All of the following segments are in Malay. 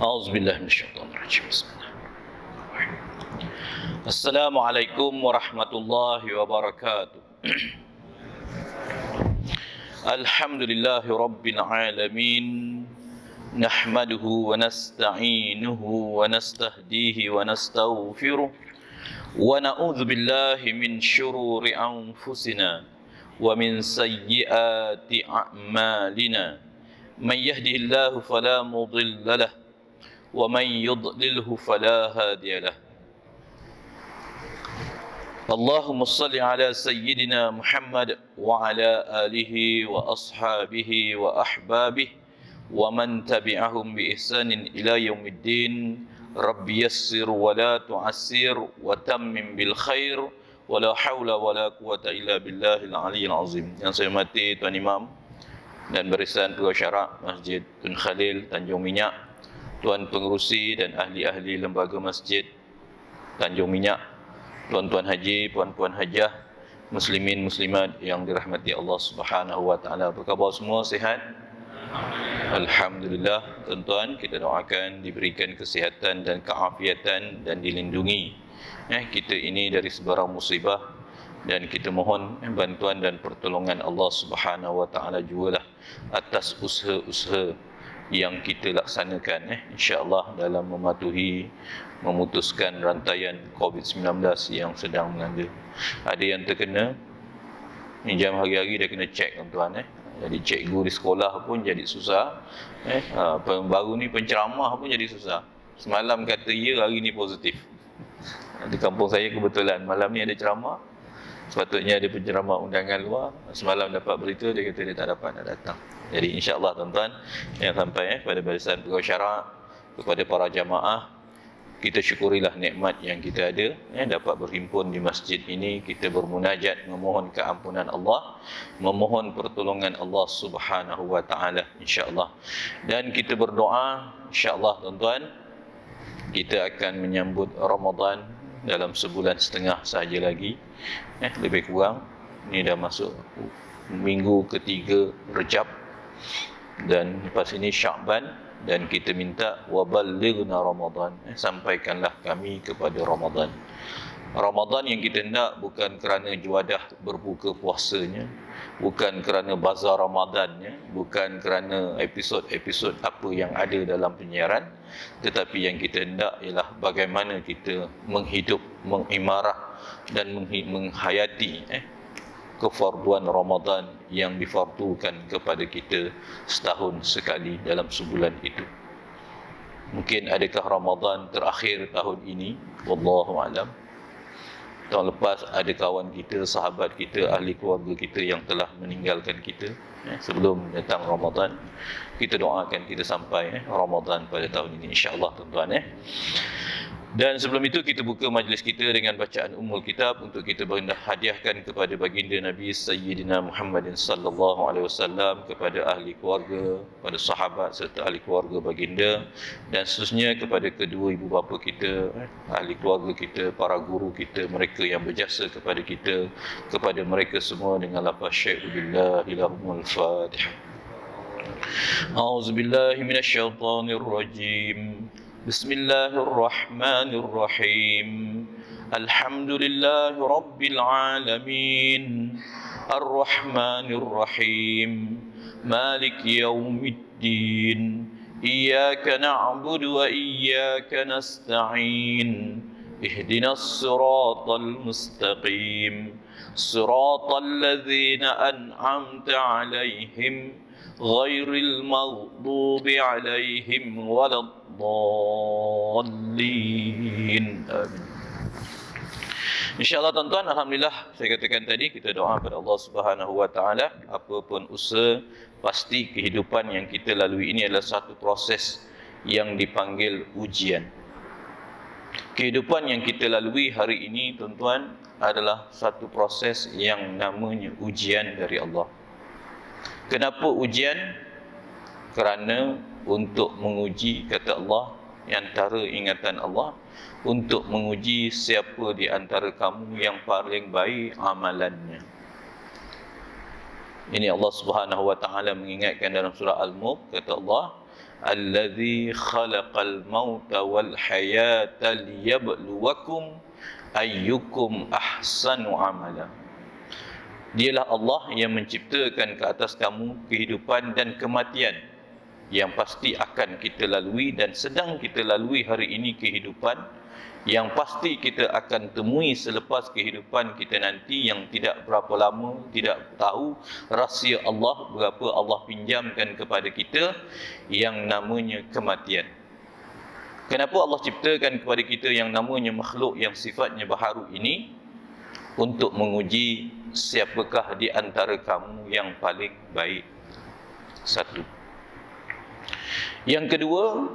أعوذ بالله من الشيطان الرجيم بسم الله. السلام عليكم ورحمة الله وبركاته. الحمد لله رب العالمين نحمده ونستعينه ونستهديه ونستغفره ونعوذ بالله من شرور أنفسنا ومن سيئات أعمالنا من يهده الله فلا مضل له ومن يضلله فلا هادي له. اللهم صل على سيدنا محمد وعلى آله وأصحابه وأحبابه ومن تبعهم بإحسان إلى يوم الدين. رب يسر ولا تعسر وتمم بالخير ولا حول ولا قوة إلا بالله العلي العظيم. Yang saya hormati Tuan Imam dan barisan pegawai syarak Masjid Tun Khalil Tanjung Minyak, Tuan Pengerusi dan ahli-ahli lembaga masjid Tanjung Minyak, tuan-tuan haji, puan-puan hajah, muslimin muslimat yang dirahmati Allah Subhanahu wa taala. Apa khabar semua? Sihat? Alhamdulillah. Tuan-tuan, kita doakan diberikan kesihatan dan keafiatan dan dilindungi kita ini dari sebarang musibah, dan kita mohon bantuan dan pertolongan Allah Subhanahu wa taala jugalah atas usaha-usaha yang kita laksanakan insya-Allah dalam mematuhi memutuskan rantaian COVID-19 yang sedang melanda. Ada yang terkena jam hari-hari dia kena cek tuan-tuan Jadi cikgu di sekolah pun jadi susah. Baru ni penceramah pun jadi susah. Semalam kata ya, hari ni positif. Di kampung saya kebetulan malam ni ada ceramah. Sepatutnya ada penceramah undangan luar. Semalam dapat berita, dia kata dia tak dapat nak datang. Jadi insya-Allah tuan-tuan yang sampai pada barisan pegawai syarak, kepada para jamaah, kita syukurilah nikmat yang kita ada dapat berhimpun di masjid ini. Kita bermunajat memohon keampunan Allah, memohon pertolongan Allah Subhanahu wa taala insya-Allah. Dan kita berdoa insya-Allah tuan-tuan, kita akan menyambut Ramadan dalam sebulan setengah sahaja lagi. Lebih kurang ini dah masuk minggu ketiga Rejab, dan lepas ini Sya'ban, dan kita minta waballighna Ramadan, sampaikanlah kami kepada Ramadan. Ramadan yang kita hendak bukan kerana juadah berbuka puasanya, bukan kerana bazar Ramadannya, bukan kerana episod-episod apa yang ada dalam penyiaran, tetapi yang kita hendak ialah bagaimana kita menghidup, mengimarah dan menghayati kefarduan Ramadan yang difardukan kepada kita setahun sekali dalam sebulan itu. Mungkin adakah Ramadan terakhir tahun ini, wallahu alam. Tahun lepas ada kawan kita, sahabat kita, ahli keluarga kita yang telah meninggalkan kita sebelum datang Ramadan. Kita doakan kita sampai Ramadan pada tahun ini insya-Allah tuan-tuan. Dan sebelum itu kita buka majlis kita dengan bacaan Ummul Kitab untuk kita hadiahkan kepada baginda Nabi Sayyidina Muhammadin sallallahu alaihi wasallam, kepada ahli keluarga, kepada sahabat serta ahli keluarga baginda, dan seterusnya kepada kedua ibu bapa kita, ahli keluarga kita, para guru kita, mereka yang berjasa kepada kita, kepada mereka semua dengan lafaz syai'u billahi lahumul Fatihah. A'udzubillahi minasyaitonir rajim. بسم الله الرحمن الرحيم. الحمد لله رب العالمين الرحمن الرحيم مالك يوم الدين إياك نعبد وإياك نستعين اهدنا الصراط المستقيم صراط الذين أنعمت عليهم غير المغضوب عليهم ولا الضالين. Amin. InsyaAllah tuan-tuan, alhamdulillah saya katakan tadi, kita doa kepada Allah Subhanahu wa taala, apapun usaha, pasti kehidupan yang kita lalui ini adalah satu proses yang dipanggil ujian. Kehidupan yang kita lalui hari ini tuan-tuan adalah satu proses yang namanya ujian dari Allah. Kenapa ujian? Kerana untuk menguji, kata Allah, antara ingatan Allah, untuk menguji siapa di antara kamu yang paling baik amalannya. Ini Allah Subhanahu wa taala mengingatkan dalam surah Al-Mulk, kata Allah, Allazi khalaqal mauta wal hayata liyabluwakum ayyukum ahsanu amala. Dialah Allah yang menciptakan ke atas kamu kehidupan dan kematian yang pasti akan kita lalui dan sedang kita lalui hari ini, kehidupan yang pasti kita akan temui selepas kehidupan kita nanti, yang tidak berapa lama, tidak tahu rahsia Allah berapa Allah pinjamkan kepada kita, yang namanya kematian. Kenapa Allah ciptakan kepada kita yang namanya makhluk yang sifatnya baharu ini? Untuk menguji siapakah di antara kamu yang paling baik. Satu. Yang kedua,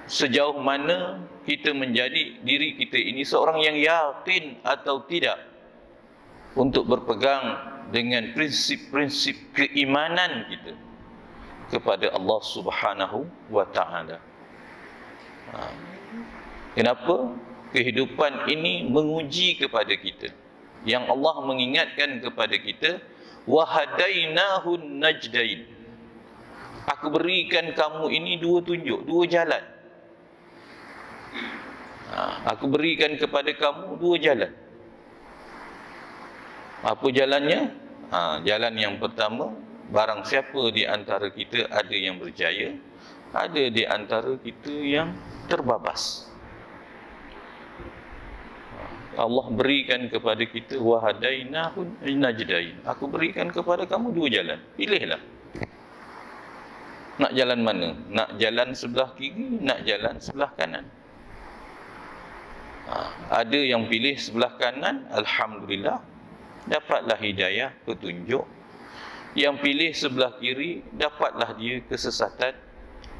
sejauh mana kita menjadi diri kita ini seorang yang yakin atau tidak untuk berpegang dengan prinsip-prinsip keimanan kita kepada Allah Subhanahu wa Ta'ala. Kenapa? Kehidupan ini menguji kepada kita, yang Allah mengingatkan kepada kita, wa hadainahun najdain. Aku berikan kamu ini dua tunjuk, dua jalan. Aku berikan kepada kamu dua jalan. Apa jalannya? Jalan yang pertama, barang siapa di antara kita ada yang berjaya, ada di antara kita yang terbabas. Allah berikan kepada kita, wa hadainahun najdain. Aku berikan kepada kamu dua jalan. Pilihlah. Nak jalan mana? Nak jalan sebelah kiri, nak jalan sebelah kanan. Ada yang pilih sebelah kanan, alhamdulillah, dapatlah hidayah, petunjuk. Yang pilih sebelah kiri, dapatlah dia kesesatan.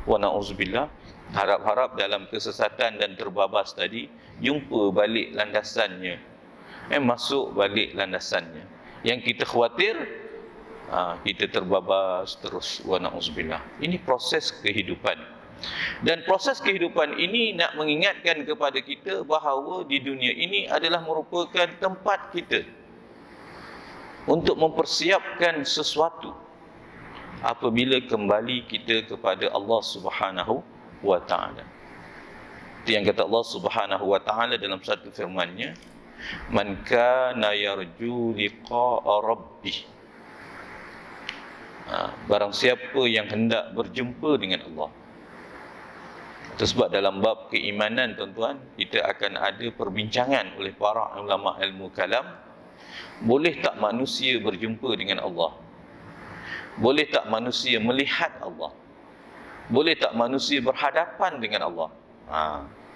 Wa na'udzubillah. Harap-harap dalam kesesatan dan terbabas tadi jumpa balik landasannya, masuk balik landasannya. Yang kita khawatir kita terbabas terus. Wa na'udzubillah. Ini proses kehidupan. Dan proses kehidupan ini nak mengingatkan kepada kita bahawa di dunia ini adalah merupakan tempat kita untuk mempersiapkan sesuatu apabila kembali kita kepada Allah Subhanahu wa Ta'ala. Itu yang kata Allah Subhanahu wa Ta'ala dalam satu firman-Nya, man kana yarju liqa'a rabbih. Barang siapa yang hendak berjumpa dengan Allah. Itu sebab dalam bab keimanan, tuan-tuan, kita akan ada perbincangan oleh para ulama ilmu kalam. Boleh tak manusia berjumpa dengan Allah? Boleh tak manusia melihat Allah? Boleh tak manusia berhadapan dengan Allah?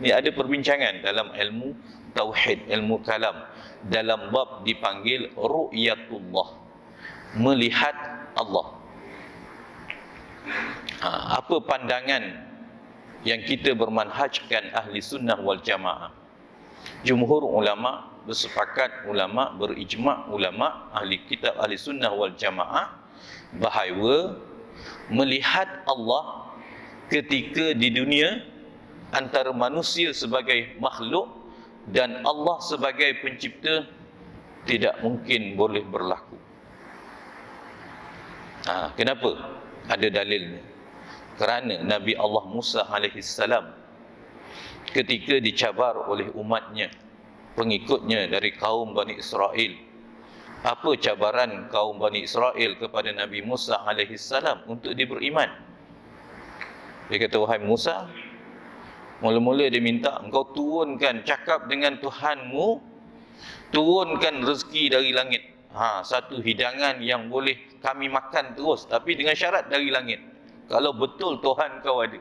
Ini ada perbincangan dalam ilmu tauhid, ilmu kalam. Dalam bab dipanggil ru'yatullah, melihat Allah. Apa pandangan yang kita bermanhajkan ahli sunnah wal jamaah? Jumhur ulama bersepakat, ulama berijma', ulama ahli kitab ahli sunnah wal jamaah, bahawa melihat Allah ketika di dunia antara manusia sebagai makhluk dan Allah sebagai pencipta tidak mungkin boleh berlaku. Kenapa? Ada dalilnya. Kerana Nabi Allah Musa alaihissalam ketika dicabar oleh umatnya, pengikutnya dari kaum Bani Israel, apa cabaran kaum Bani Israel kepada Nabi Musa alaihissalam untuk dia beriman? Dia kata, wahai Musa, mula-mula dia minta engkau turunkan, cakap dengan Tuhanmu, turunkan rezeki dari langit. Satu hidangan yang boleh kami makan terus, tapi dengan syarat dari langit. Kalau betul Tuhan kau ada.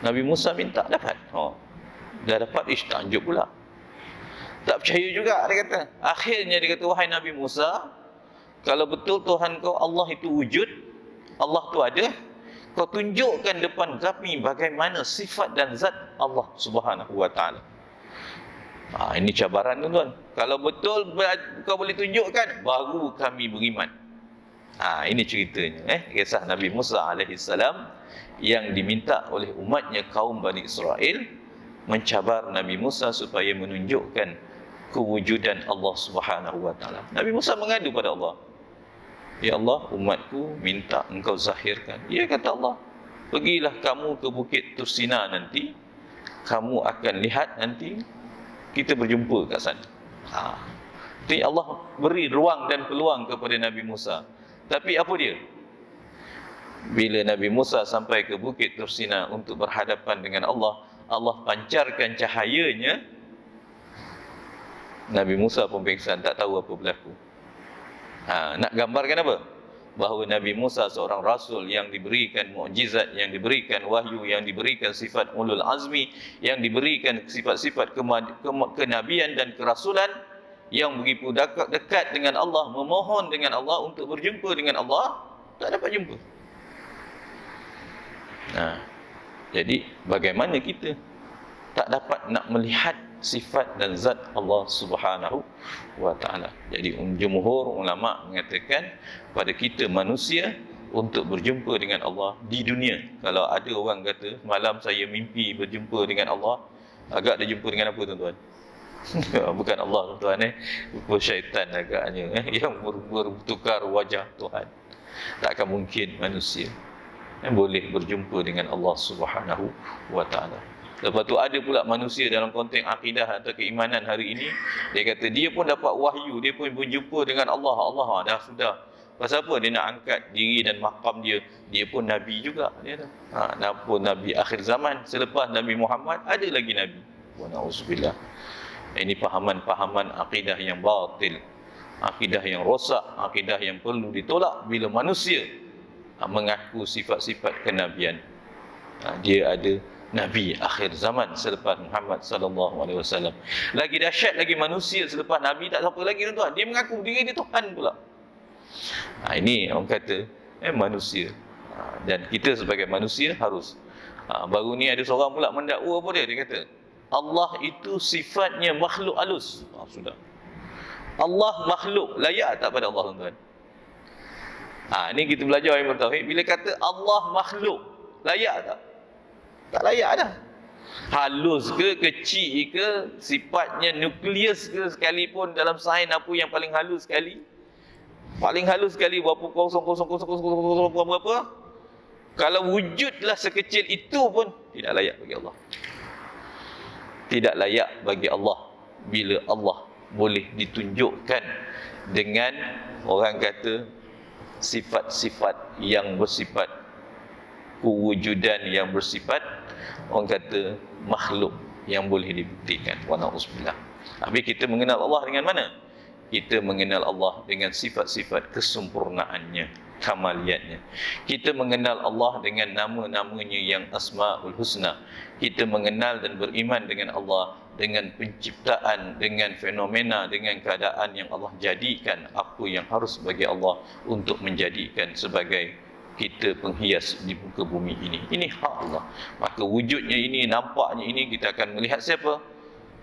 Nabi Musa minta, dapat. Dah dapat, takjub pula. Tak percaya juga, dia kata. Akhirnya dia kata, wahai Nabi Musa, kalau betul Tuhan kau Allah itu wujud, Allah tu ada, kau tunjukkan depan kami bagaimana sifat dan zat Allah Subhanahu wa Ta'ala. Ini cabaran, tuan-tuan. Kalau betul kau boleh tunjukkan, baru kami beriman. Ini ceritanya, kisah Nabi Musa alaihissalam yang diminta oleh umatnya kaum Bani Israel, mencabar Nabi Musa supaya menunjukkan kewujudan Allah Subhanahu wa Ta'ala. Nabi Musa mengadu pada Allah. Ya Allah, umatku minta engkau zahirkan. Dia kata Allah, pergilah kamu ke Bukit Tursina nanti, kamu akan lihat nanti kita berjumpa kat sana. Jadi Allah beri ruang dan peluang kepada Nabi Musa. Tapi apa dia? Bila Nabi Musa sampai ke Bukit Tursina untuk berhadapan dengan Allah, Allah pancarkan cahayanya. Nabi Musa pun pingsan, tak tahu apa berlaku. Nak gambarkan apa? Bahawa Nabi Musa seorang rasul yang diberikan mukjizat, yang diberikan wahyu, yang diberikan sifat ulul azmi, yang diberikan sifat-sifat kenabian dan kerasulan, yang begitu dekat dengan Allah, memohon dengan Allah untuk berjumpa dengan Allah, tak dapat jumpa. Jadi bagaimana kita tak dapat nak melihat sifat dan zat Allah Subhanahu wa ta'ala. Jadi jumhur ulama mengatakan pada kita manusia untuk berjumpa dengan Allah di dunia. Kalau ada orang kata malam saya mimpi berjumpa dengan Allah, agak dia jumpa dengan apa tuan-tuan? Bukan Allah tuan-tuan, rupa syaitan agaknya yang bertukar wajah Tuhan. Takkan mungkin manusia yang boleh berjumpa dengan Allah Subhanahu wa ta'ala. Lepas tu ada pula manusia dalam konteks akidah atau keimanan hari ini, dia kata dia pun dapat wahyu, dia pun berjumpa dengan Allah. Allah dah sudah. Pasal apa dia nak angkat diri dan makam dia? Dia pun Nabi juga. Dia pun Nabi akhir zaman. Selepas Nabi Muhammad, ada lagi Nabi. Wa na'udzubillah. Ini pahaman-pahaman akidah yang batil. Akidah yang rosak. Akidah yang perlu ditolak bila manusia mengaku sifat-sifat kenabian. Dia ada Nabi akhir zaman selepas Muhammad sallallahu alaihi wasallam. Lagi dahsyat lagi manusia selepas Nabi tak siapa lagi tuan. Dia mengaku diri dia Tuhan pula. Ini orang kata manusia. Dan kita sebagai manusia harus. Baru ni ada seorang pula mendakwa apa dia? Dia kata Allah itu sifatnya makhluk halus. Sudah. Allah makhluk, layak tak pada Allah tuan? Ni kita belajar ilmu tauhid. Bila kata Allah makhluk, layak tak? Tak layak dah. Halus ke, kecil ke, sifatnya nukleus ke sekalipun dalam sains apa yang paling halus sekali? Paling halus sekali berapa 0,000 berapa? Kalau wujudlah sekecil itu pun tidak layak bagi Allah. Tidak layak bagi Allah bila Allah boleh ditunjukkan dengan orang kata sifat-sifat yang bersifat kewujudan yang bersifat orang kata makhluk yang boleh dibuktikan. Wa na'udzubillah. Habis kita mengenal Allah dengan mana? Kita mengenal Allah dengan sifat-sifat kesempurnaannya, kamaliatnya. Kita mengenal Allah dengan nama-namanya yang Asmaul Husna. Kita mengenal dan beriman dengan Allah dengan penciptaan, dengan fenomena, dengan keadaan yang Allah jadikan apa yang harus bagi Allah untuk menjadikan sebagai kita penghias di muka bumi ini. Ini hak Allah. Maka wujudnya ini, nampaknya ini, kita akan melihat siapa?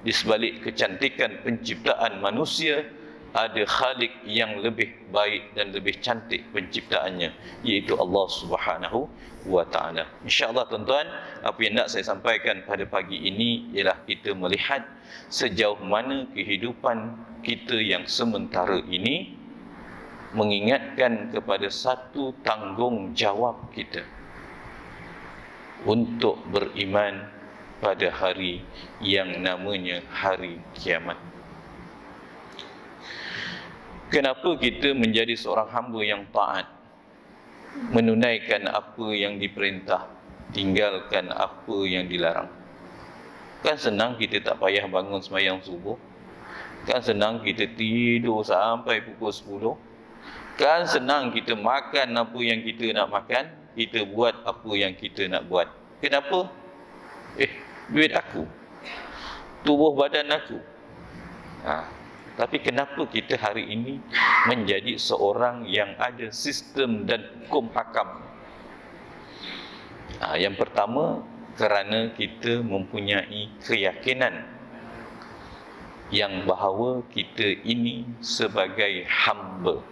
Di sebalik kecantikan penciptaan manusia, ada Khalik yang lebih baik dan lebih cantik penciptaannya, iaitu Allah Subhanahu wa ta'ala. InsyaAllah tuan-tuan, apa yang nak saya sampaikan pada pagi ini ialah kita melihat sejauh mana kehidupan kita yang sementara ini mengingatkan kepada satu tanggungjawab kita untuk beriman pada hari yang namanya hari kiamat. Kenapa kita menjadi seorang hamba yang taat, menunaikan apa yang diperintah, tinggalkan apa yang dilarang? Kan senang kita tak payah bangun sembahyang subuh. Kan senang kita tidur sampai pukul 10. Kan senang kita makan apa yang kita nak makan, kita buat apa yang kita nak buat. Kenapa? Duit aku, tubuh badan aku. Tapi kenapa kita hari ini menjadi seorang yang ada sistem dan hukum hakam? Yang pertama, kerana kita mempunyai keyakinan yang bahawa kita ini sebagai hamba,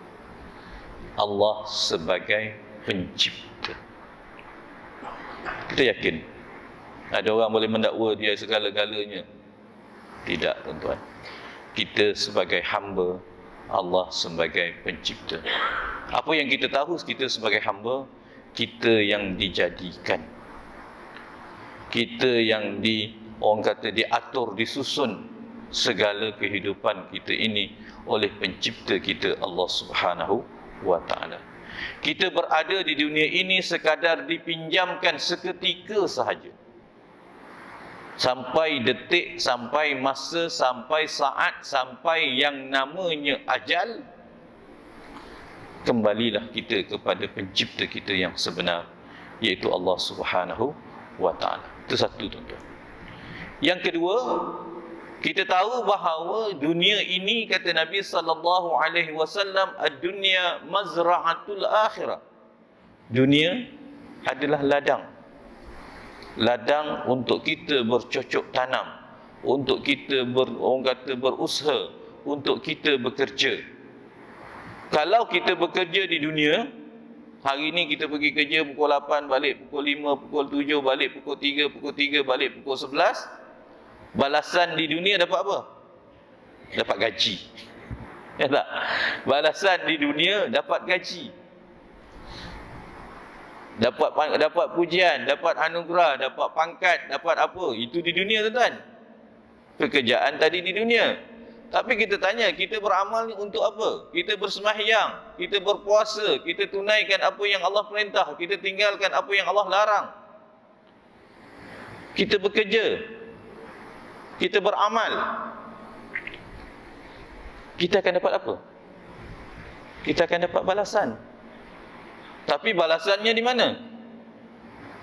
Allah sebagai pencipta. Kita yakin. Ada orang boleh mendakwa dia segala-galanya. Tidak, tuan-tuan. Kita sebagai hamba, Allah sebagai pencipta. Apa yang kita tahu, kita sebagai hamba, kita yang dijadikan, kita yang orang kata diatur, disusun segala kehidupan kita ini oleh pencipta kita, Allah Subhanahu wa ta'ala. Kita berada di dunia ini sekadar dipinjamkan seketika sahaja. Sampai detik, sampai masa, sampai saat, sampai yang namanya ajal, kembalilah kita kepada pencipta kita yang sebenar, iaitu Allah Subhanahu wa ta'ala. Itu satu, tuan-tuan. Yang kedua, kita tahu bahawa dunia ini, kata Nabi sallallahu alaihi wasallam, ad-dunya mazra'atul akhirah. Dunia adalah ladang. Ladang untuk kita bercocok tanam, untuk kita orang kata berusaha, untuk kita bekerja. Kalau kita bekerja di dunia, hari ini kita pergi kerja pukul 8, balik pukul 5, pukul 7, balik pukul 3, pukul 3, balik pukul 11. Balasan di dunia dapat apa? Dapat gaji. Ya tak? Balasan di dunia dapat gaji. Dapat pujian, dapat anugerah, dapat pangkat, dapat apa? Itu di dunia, tuan-tuan. Pekerjaan tadi di dunia. Tapi kita tanya, kita beramal ni untuk apa? Kita bersembahyang, kita berpuasa, kita tunaikan apa yang Allah perintah, kita tinggalkan apa yang Allah larang. Kita bekerja, kita beramal. Kita akan dapat apa? Kita akan dapat balasan. Tapi balasannya di mana?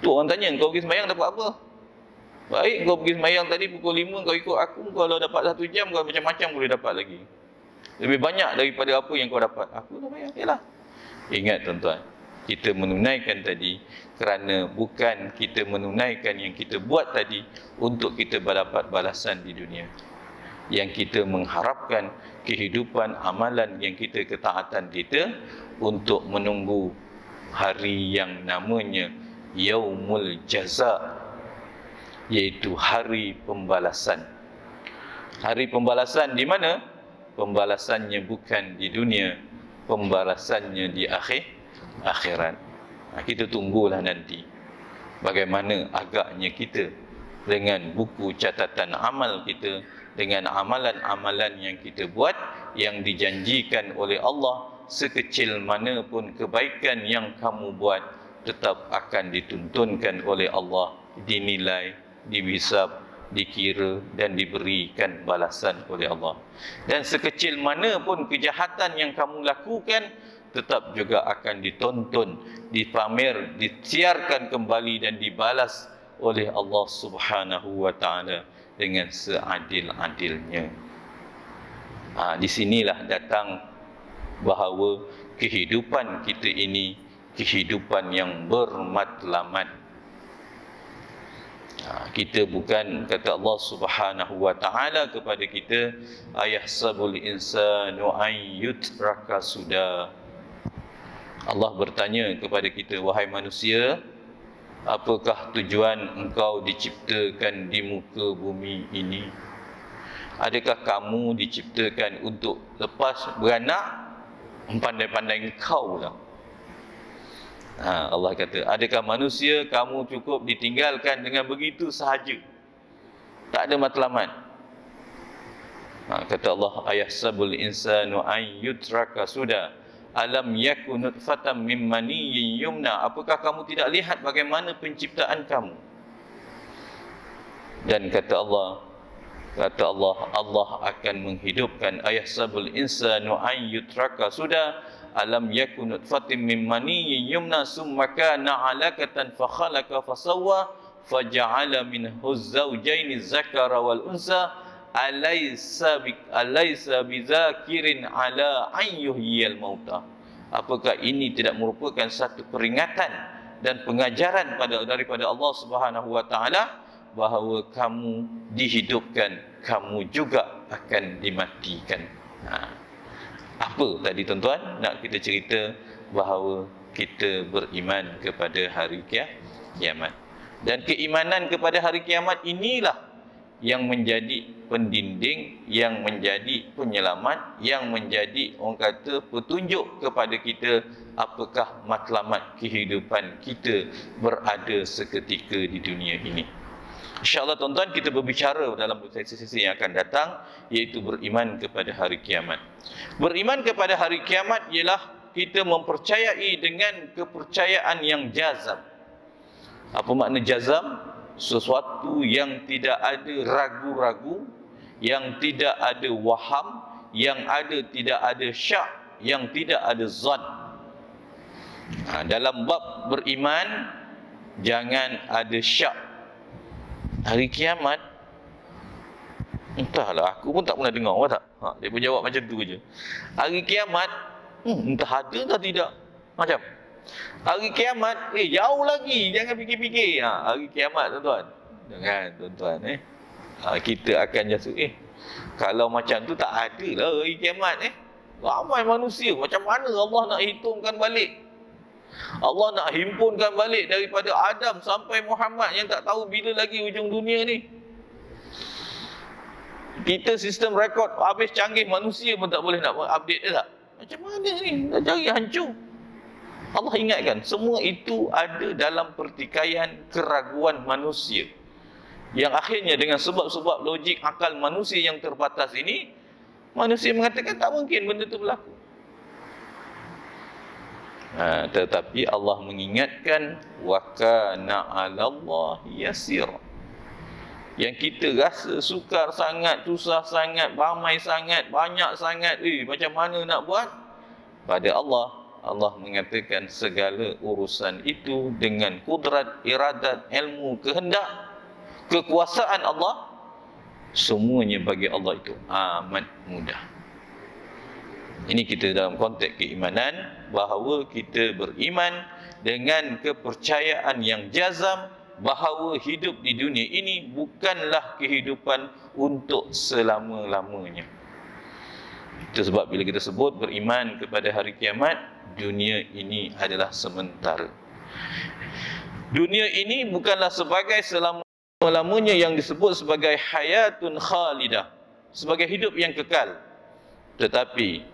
Tu orang tanya, kau pergi sembahyang dapat apa? Baik, kau pergi sembahyang tadi pukul 5, kau ikut aku, kalau dapat 1 jam, kau macam-macam boleh dapat lagi. Lebih banyak daripada apa yang kau dapat. Aku sembahyang, yalah. Ingat, tuan-tuan, kita menunaikan tadi kerana bukan kita menunaikan yang kita buat tadi untuk kita dapat balasan di dunia. Yang kita mengharapkan kehidupan amalan yang kita, ketaatan kita, untuk menunggu hari yang namanya Yaumul Jaza, iaitu hari pembalasan. Hari pembalasan di mana? Pembalasannya bukan di dunia, pembalasannya di akhirat. Kita tunggulah nanti bagaimana agaknya kita dengan buku catatan amal kita, dengan amalan-amalan yang kita buat, yang dijanjikan oleh Allah, sekecil mana pun kebaikan yang kamu buat, tetap akan dituntunkan oleh Allah, dinilai, dihisab, dikira dan diberikan balasan oleh Allah. Dan sekecil mana pun kejahatan yang kamu lakukan, tetap juga akan ditonton, dipamer, disiarkan kembali dan dibalas oleh Allah Subhanahu wa ta'ala dengan seadil-adilnya. Di sinilah datang bahawa kehidupan kita ini kehidupan yang bermatlamat. Kita bukan, kata Allah Subhanahu wa ta'ala kepada kita, ayahsabul insanu an yutraka suda. Allah bertanya kepada kita, wahai manusia, apakah tujuan engkau diciptakan di muka bumi ini? Adakah kamu diciptakan untuk lepas beranak? Pandai-pandai engkau lah. Allah kata, adakah manusia kamu cukup ditinggalkan dengan begitu sahaja, tak ada matlamat? Kata Allah, ayahsabul insanu an yutraka suda, alam yakun nutfatan min maniyyin yumna. Apakah kamu tidak lihat bagaimana penciptaan kamu? Dan kata Allah, Allah akan menghidupkan, ayahsabul insanu an yutraka suda, alam yakun nutfatin min maniyyin yumna summa kana 'alaqatan fa khalaqa fa sawwa faja'ala minhu zawjayn az-zakara wal unsa alaysa bizakirin ala an yuhyiyal mauta. Apakah ini tidak merupakan satu peringatan dan pengajaran daripada Allah Subhanahu wa ta'ala bahawa kamu dihidupkan, kamu juga akan dimatikan. Apa tadi, tuan-tuan? Nak kita cerita bahawa kita beriman kepada hari kiamat. Dan keimanan kepada hari kiamat inilah yang menjadi pendinding, yang menjadi penyelamat, yang menjadi orang kata petunjuk kepada kita apakah matlamat kehidupan kita berada seketika di dunia ini. InsyaAllah tuan-tuan, kita berbicara dalam sesi-sesi yang akan datang, iaitu beriman kepada hari kiamat. Beriman kepada hari kiamat ialah kita mempercayai dengan kepercayaan yang jazam. Apa makna jazam? Sesuatu yang tidak ada ragu-ragu, yang tidak ada waham, yang ada tidak ada syak, yang tidak ada zan. Dalam bab beriman, jangan ada syak. Hari kiamat, entahlah, aku pun tak pernah dengar, tak? Dia pun jawab macam tu je. Hari kiamat, entah ada atau tidak. Macam hari kiamat, jauh lagi, jangan fikir-fikir. Hari kiamat tuan-tuan. Jangan tuan-tuan, kita akan jatuh, kalau macam tu tak ada lah hari kiamat, ramai manusia, macam mana Allah nak hitungkan balik? Allah nak himpunkan balik daripada Adam sampai Muhammad yang tak tahu bila lagi ujung dunia ni. Kita sistem rekod habis canggih, manusia pun tak boleh nak update dia tak? Macam mana ni? Dah cari hancur. Allah ingatkan, semua itu ada dalam pertikaian keraguan manusia, yang akhirnya dengan sebab-sebab logik akal manusia yang terbatas ini, manusia mengatakan tak mungkin benda itu berlaku. Tetapi Allah mengingatkan, wa kana 'alallahi yasir. Yang kita rasa sukar sangat, susah sangat, ramai sangat, banyak sangat, macam mana nak buat? Pada Allah mengatakan segala urusan itu dengan kudrat, iradat, ilmu, kehendak, kekuasaan Allah, semuanya bagi Allah itu amat mudah. Ini kita dalam konteks keimanan, bahawa kita beriman dengan kepercayaan yang jazam bahawa hidup di dunia ini bukanlah kehidupan untuk selama-lamanya. Itu sebab bila kita sebut beriman kepada hari kiamat, dunia ini adalah sementara. Dunia ini bukanlah sebagai selama-lamanya yang disebut sebagai hayatun khalidah, sebagai hidup yang kekal, tetapi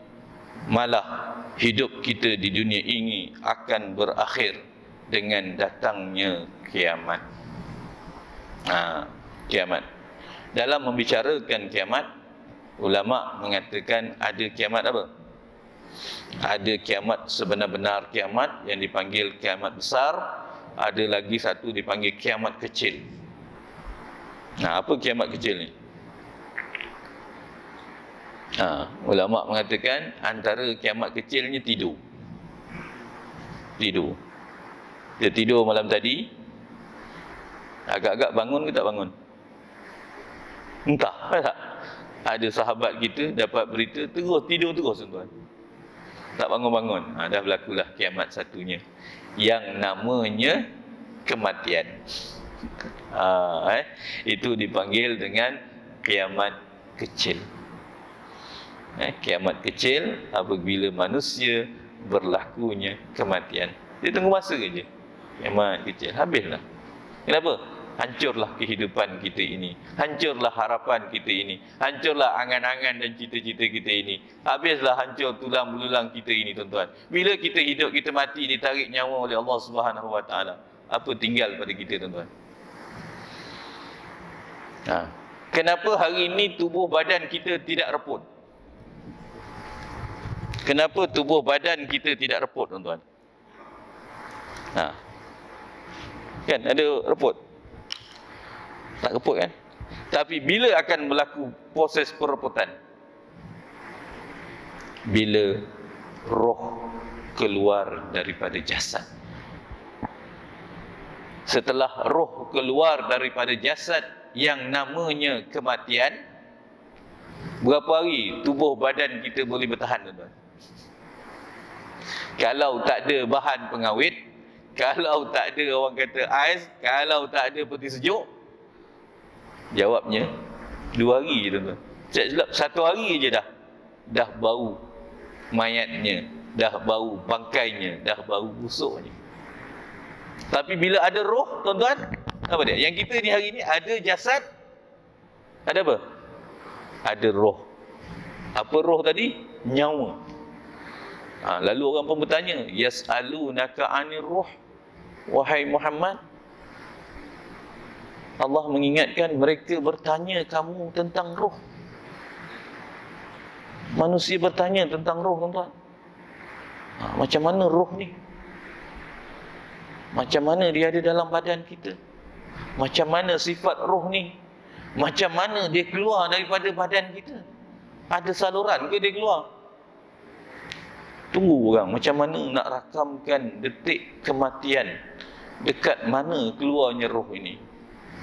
malah hidup kita di dunia ini akan berakhir dengan datangnya kiamat. Kiamat. Dalam membicarakan kiamat, ulama mengatakan ada kiamat apa? Ada kiamat sebenar-benar kiamat yang dipanggil kiamat besar, ada lagi satu dipanggil kiamat kecil. Apa kiamat kecil ni? Ulama mengatakan antara kiamat kecilnya tidur. Dia tidur malam tadi, agak-agak bangun ke tak bangun? Entah tak? Ada sahabat kita dapat berita terus tidur terus tuan. Tak bangun-bangun. Dah berlakulah kiamat satunya, yang namanya kematian. Itu dipanggil dengan kiamat kecil. Kiamat kecil apabila manusia berlakunya kematian. Dia tunggu masa je. Kiamat kecil, habislah. Kenapa? Hancurlah kehidupan kita ini, hancurlah harapan kita ini, hancurlah angan-angan dan cita-cita kita ini, habislah hancur tulang belulang kita ini tuan-tuan. Bila kita hidup, kita mati, ditarik nyawa oleh Allah Subhanahu Wa Taala, apa tinggal pada kita tuan-tuan? Kenapa hari ini tubuh badan kita tidak reput? Kenapa tubuh badan kita tidak reput tuan-tuan? Kan ada reput? Tak reput kan? Tapi bila akan berlaku proses pereputan? Bila roh keluar daripada jasad. Setelah roh keluar daripada jasad yang namanya kematian, berapa hari tubuh badan kita boleh bertahan tuan-tuan? Kalau tak ada bahan pengawet, kalau tak ada orang kata ais, kalau tak ada peti sejuk, jawabnya 2 hari je tuan-tuan. Satu hari je dah bau mayatnya, dah bau bangkainya, dah bau busuknya. Tapi bila ada roh tuan-tuan, apa dia? Yang kita ni hari ni ada jasad, ada apa? ada roh. Apa roh tadi? Nyawa. Lalu orang pun bertanya, yas'alunaka 'anir ruh, wahai Muhammad. Allah mengingatkan, mereka bertanya kamu tentang roh. Manusia bertanya tentang roh, tuan-tuan. Macam mana roh ni? Macam mana dia ada dalam badan kita? Macam mana sifat roh ni? Macam mana dia keluar daripada badan kita? Ada saluran ke dia keluar? Tunggu orang, macam mana nak rakamkan detik kematian? Dekat mana keluarnya roh ini?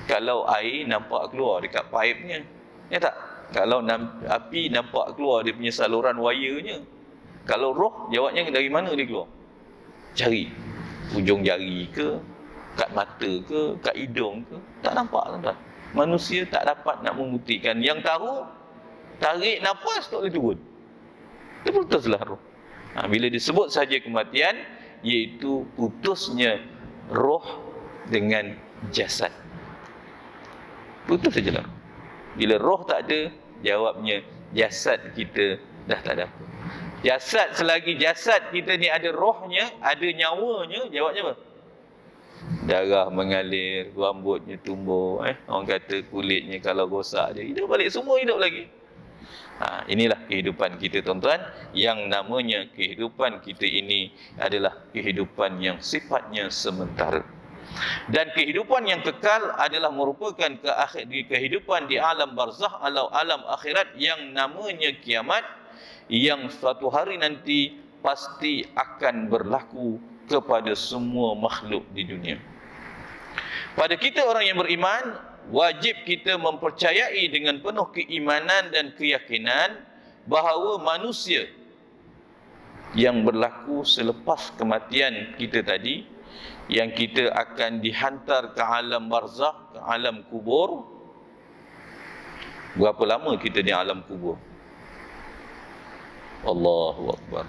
Kalau air nampak keluar dekat paipnya, ya tak? Kalau api nampak keluar dia punya saluran wayarnya. Kalau roh, jawabnya dari mana dia keluar? Cari ujung jari ke, kat mata ke, kat hidung ke, tak nampak, tuan-tuan. Manusia tak dapat nak membuktikan. Yang tahu, tarik nafas tak boleh turun, dia putuslah roh. Bila disebut saja kematian, iaitu putusnya roh dengan jasad. Putus sajalah. Bila roh tak ada, jawabnya jasad kita dah tak ada apa. Jasad, selagi jasad kita ni ada rohnya, ada nyawanya, jawabnya apa? Darah mengalir, rambutnya tumbuh, orang kata kulitnya kalau rosak dia hidup balik, semua hidup lagi. Inilah kehidupan kita, tuan-tuan. Yang namanya kehidupan kita ini adalah kehidupan yang sifatnya sementara. Dan kehidupan yang kekal adalah merupakan kehidupan di alam barzakh, alam akhirat yang namanya kiamat, yang suatu hari nanti pasti akan berlaku kepada semua makhluk di dunia. Pada kita orang yang beriman, wajib kita mempercayai dengan penuh keimanan dan keyakinan bahawa manusia yang berlaku selepas kematian kita tadi, yang kita akan dihantar ke alam barzakh, ke alam kubur. Berapa lama kita di alam kubur? Allahu Akbar.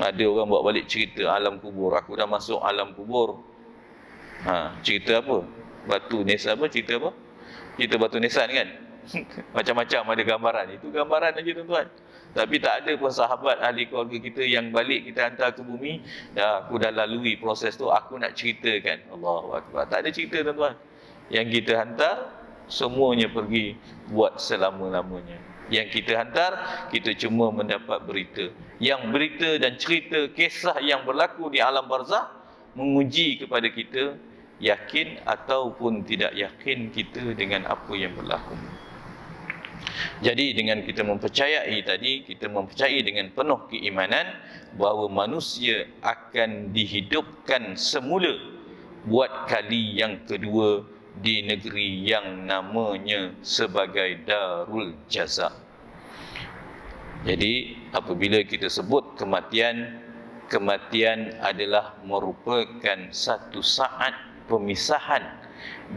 Ada orang buat balik cerita alam kubur. Aku dah masuk alam kubur. Cerita apa? Batu nisan apa? Cerita apa? Cerita batu nisan kan? Macam-macam ada gambaran. Itu gambaran aja, tuan-tuan. Tapi tak ada pun sahabat ahli keluarga kita yang balik kita hantar ke bumi, aku dah lalui proses tu, aku nak ceritakan. Allahu Akbar. Tak ada cerita, tuan-tuan. Yang kita hantar, semuanya pergi buat selama-lamanya. Yang kita hantar, kita cuma mendapat berita. Yang berita dan cerita kisah yang berlaku di alam barzakh menguji kepada kita, yakin ataupun tidak yakin kita dengan apa yang berlaku. Jadi dengan kita mempercayai tadi, kita mempercayai dengan penuh keimanan bahawa manusia akan dihidupkan semula buat kali yang kedua di negeri yang namanya sebagai Darul Jaza. Jadi apabila kita sebut kematian, kematian adalah merupakan satu saat pemisahan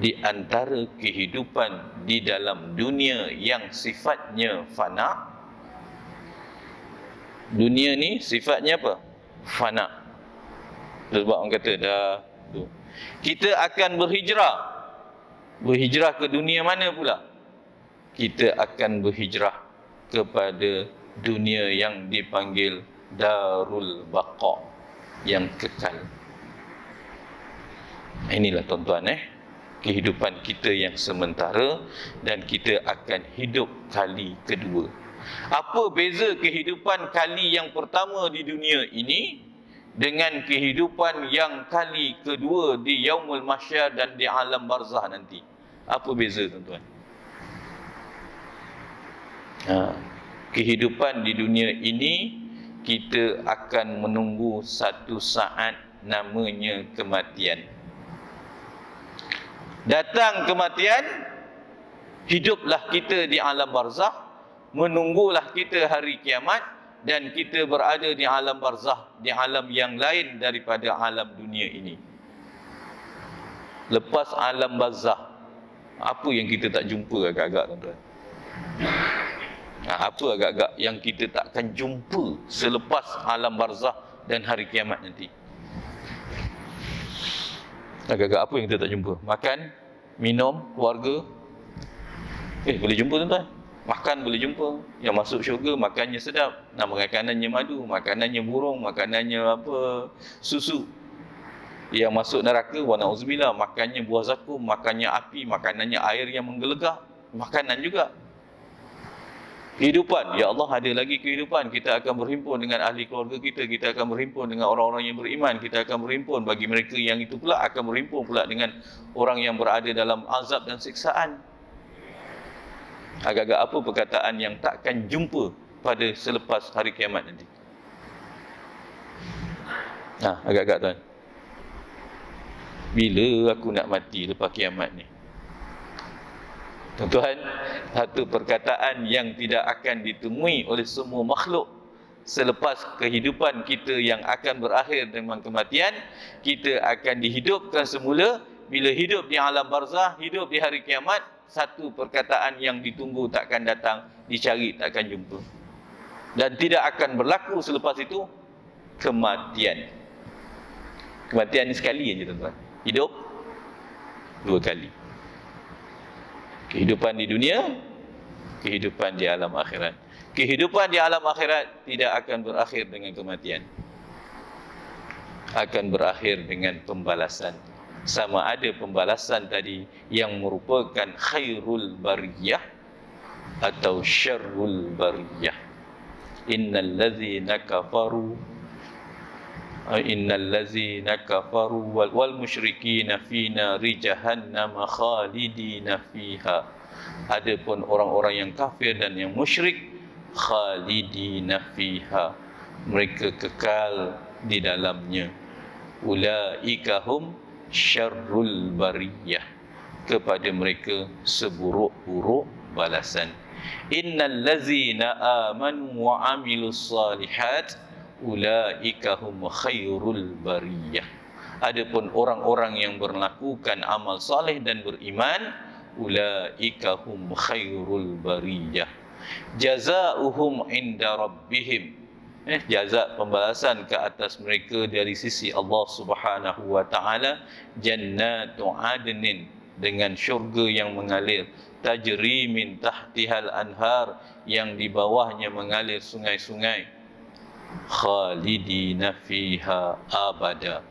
di antara kehidupan di dalam dunia yang sifatnya fana. Dunia ni sifatnya apa? Fana. Sebab orang kata dah tu. Kita akan berhijrah. Berhijrah ke dunia mana pula? Kita akan berhijrah kepada dunia yang dipanggil Darul Baqa, yang kekal. Inilah, tuan-tuan, kehidupan kita yang sementara, dan kita akan hidup kali kedua. Apa beza kehidupan kali yang pertama di dunia ini dengan kehidupan yang kali kedua di Yaumul Mahsyar dan di alam barzakh nanti? Apa beza, tuan-tuan? Kehidupan di dunia ini, kita akan menunggu satu saat namanya kematian. Datang kematian, hiduplah kita di alam barzakh, menunggulah kita hari kiamat, dan kita berada di alam barzakh, di alam yang lain daripada alam dunia ini. Lepas alam barzakh, apa yang kita tak jumpa agak-agak, tuan-tuan? Apa agak-agak yang kita tak akan jumpa selepas alam barzakh dan hari kiamat nanti? Agak-agak apa yang kita tak jumpa? Makan, minum, keluarga. Boleh jumpa, tuan-tuan. Makan boleh jumpa. Yang masuk syurga makannya sedap. Nah, makanannya madu, makanannya burung, makanannya apa, susu. Yang masuk neraka, wa na'udzubillah, makannya buah zakum, makannya api, makanannya air yang menggelegak, makanan juga. Kehidupan, ya Allah, ada lagi kehidupan. Kita akan berhimpun dengan ahli keluarga kita, kita akan berhimpun dengan orang-orang yang beriman, kita akan berhimpun bagi mereka yang itu pula akan berhimpun pula dengan orang yang berada dalam azab dan siksaan. Agak-agak apa perkataan yang takkan jumpa pada selepas hari kiamat nanti? Nah, agak-agak tuan, bila aku nak mati lepas kiamat ni? Tuan-tuan, satu perkataan yang tidak akan ditemui oleh semua makhluk selepas kehidupan kita yang akan berakhir dengan kematian. Kita akan dihidupkan semula. Bila hidup di alam barzah, hidup di hari kiamat, satu perkataan yang ditunggu takkan datang, dicari takkan jumpa. Dan tidak akan berlaku selepas itu, kematian. Kematian ni sekali aja tuan-tuan. Hidup dua kali. Kehidupan di dunia, kehidupan di alam akhirat. Kehidupan di alam akhirat tidak akan berakhir dengan kematian. Akan berakhir dengan pembalasan. Sama ada pembalasan tadi yang merupakan khairul bariyah atau syarrul bariyah. Innal ladzina kafaru wal musyrikina fi nari jahannam khalidina fiha. Adapun orang-orang yang kafir dan yang musyrik, khalidina fiha, mereka kekal di dalamnya. Ulaika hum syarrul bariyah, kepada mereka seburuk-buruk balasan. Innal ladzina amanu wa amilus salihat ulaika hum khairul bariyah. Adapun orang-orang yang melakukan amal saleh dan beriman, ulaika hum khairul bariyah. Jazaohum inda rabbihim, jaza pembalasan ke atas mereka dari sisi Allah Subhanahu wa taala, jannatu adnin, dengan syurga yang mengalir, tajri min tahtihal anhar, yang di bawahnya mengalir sungai-sungai, khalidina fiha abada,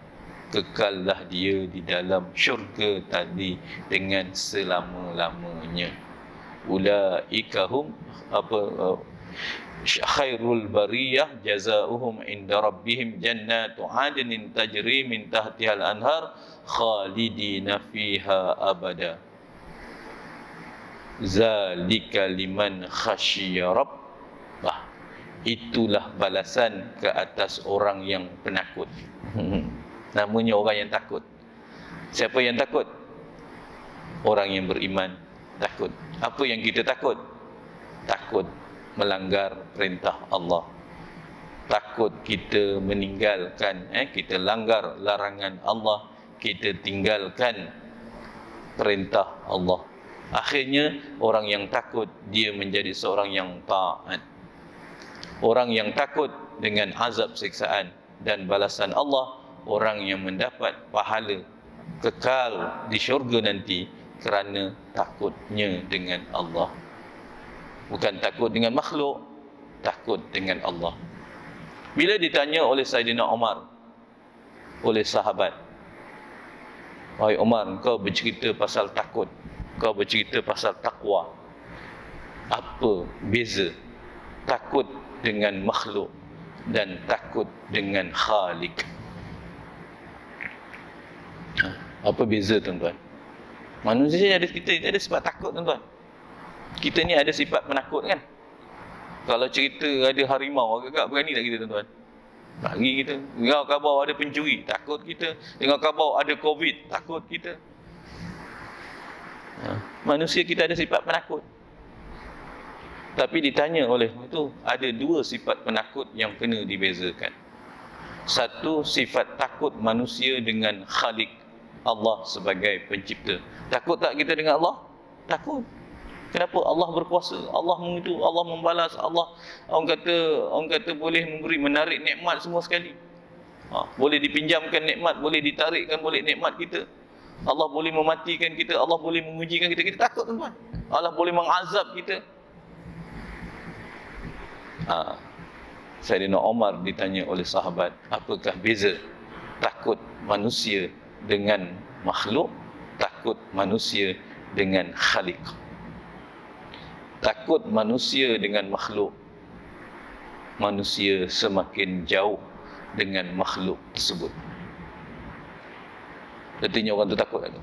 kekallah dia di dalam syurga tadi dengan selama-lamanya. Ulaika hum khairul bariyah jazaohum inda rabbihim jannatu adnin tajri min tahtihal anhar khalidina fiha abada. Zalika liman khasyiya rabbah, itulah balasan ke atas orang yang penakut. Namanya orang yang takut. Siapa yang takut? Orang yang beriman takut. Apa yang kita takut? Takut melanggar perintah Allah. Takut kita meninggalkan, kita langgar larangan Allah, kita tinggalkan perintah Allah. Akhirnya orang yang takut, dia menjadi seorang yang taat. Orang yang takut dengan azab siksaan dan balasan Allah, orang yang mendapat pahala kekal di syurga nanti kerana takutnya dengan Allah. Bukan takut dengan makhluk, takut dengan Allah. Bila ditanya oleh Saidina Umar, oleh sahabat, wahai Umar, kau bercerita pasal takut, kau bercerita pasal takwa, apa beza takut dengan makhluk dan takut dengan Khalik? Apa beza tuan-tuan? Manusia ada, kita ada sifat takut tuan-tuan. Kita ni ada sifat penakut kan? Kalau cerita ada harimau, agak-agak berani tak kita tuan-tuan? Lagi kita. Dengar khabar ada pencuri, takut kita. Dengar khabar ada COVID, takut kita. Manusia kita ada sifat penakut. Tapi ditanya oleh itu, ada dua sifat penakut yang kena dibezakan. Satu, sifat takut manusia dengan Khalik, Allah sebagai pencipta. Takut tak kita dengan Allah? Takut. Kenapa? Allah berkuasa, Allah mengitu, Allah membalas, Allah orang kata boleh memberi, menarik nikmat semua sekali. Boleh dipinjamkan nikmat, boleh ditarikkan boleh nikmat kita. Allah boleh mematikan kita, Allah boleh mengujikan kita. Kita takut tuan-tuan. Allah boleh mengazab kita. Sayyidina Umar ditanya oleh sahabat, apakah beza takut manusia dengan makhluk, takut manusia dengan khaliq? Takut manusia dengan makhluk, manusia semakin jauh dengan makhluk tersebut. Artinya orang tu takut tak tu?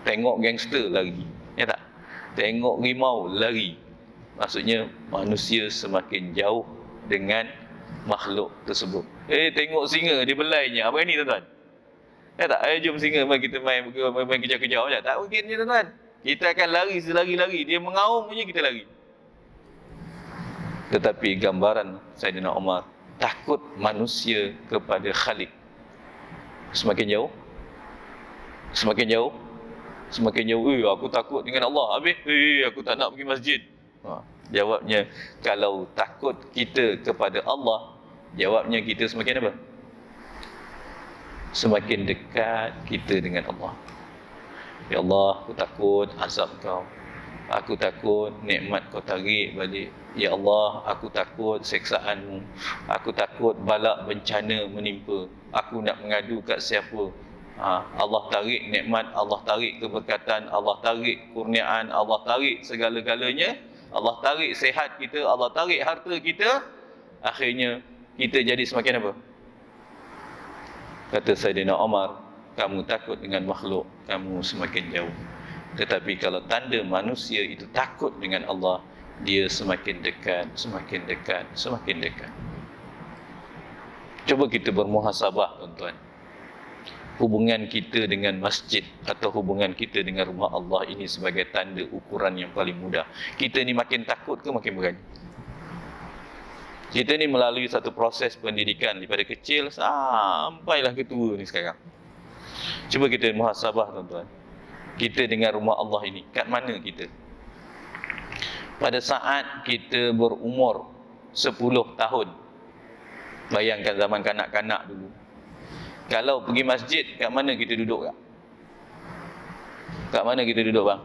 Tengok gangster lari, ya tak? Tengok rimau lari. Maksudnya manusia semakin jauh dengan makhluk tersebut. Tengok singa dia belainya. Apa ini tuan-tuan? Ya tak? Jom singa mari kita main kejar-kejar je. Tak mungkin je tuan-tuan. Kita akan lari selari-lari. Dia mengaum punya kita lari. Tetapi gambaran Sayyidina Umar, takut manusia kepada Khaliq semakin jauh, semakin jauh, semakin jauh. Aku takut dengan Allah. Habis, aku tak nak pergi masjid. Jawabnya, kalau takut kita kepada Allah, jawabnya kita semakin apa? Semakin dekat kita dengan Allah. Ya Allah, aku takut azab kau. Aku takut nikmat kau tarik balik. Ya Allah, aku takut seksaanmu. Aku takut balak bencana menimpa. Aku nak mengadu kat siapa? Allah tarik nikmat, Allah tarik keberkatan, Allah tarik kurniaan, Allah tarik segala-galanya. Allah tarik sihat kita, Allah tarik harta kita. Akhirnya kita jadi semakin apa? Kata Sayyidina Umar, kamu takut dengan makhluk, kamu semakin jauh. Tetapi kalau tanda manusia itu takut dengan Allah, dia semakin dekat, semakin dekat, semakin dekat. Coba kita bermuhasabah tuan-tuan. Hubungan kita dengan masjid atau hubungan kita dengan rumah Allah ini sebagai tanda ukuran yang paling mudah. Kita ni makin takut ke makin berani? Kita ni melalui satu proses pendidikan daripada kecil sampailah ke tua ni sekarang. Cuba kita muhasabah tuan-tuan. Kita dengan rumah Allah ini, kat mana kita? Pada saat kita berumur 10 tahun, bayangkan zaman kanak-kanak dulu. Kalau pergi masjid, kat mana kita duduk kak? Kat mana kita duduk bang?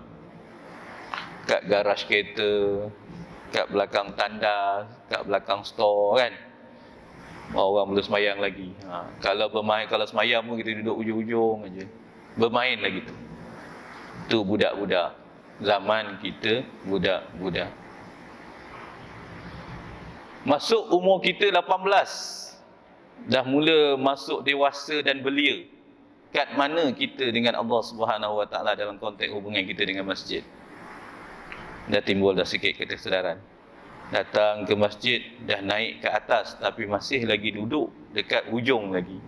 Kat garaj kereta, kat belakang tandas, kat belakang store kan? Orang belum semayang lagi. Kalau bermain, kalau semayang pun kita duduk ujung-ujung aja. Bermain lagi tu. Tu budak-budak. Zaman kita budak-budak. Masuk umur kita 18, dah mula masuk dewasa dan belia. Kat mana kita dengan Allah Subhanahu Wa Taala dalam konteks hubungan kita dengan masjid? Dah timbul dah sikit kesedaran. Datang ke masjid, dah naik ke atas, tapi masih lagi duduk dekat ujung lagi.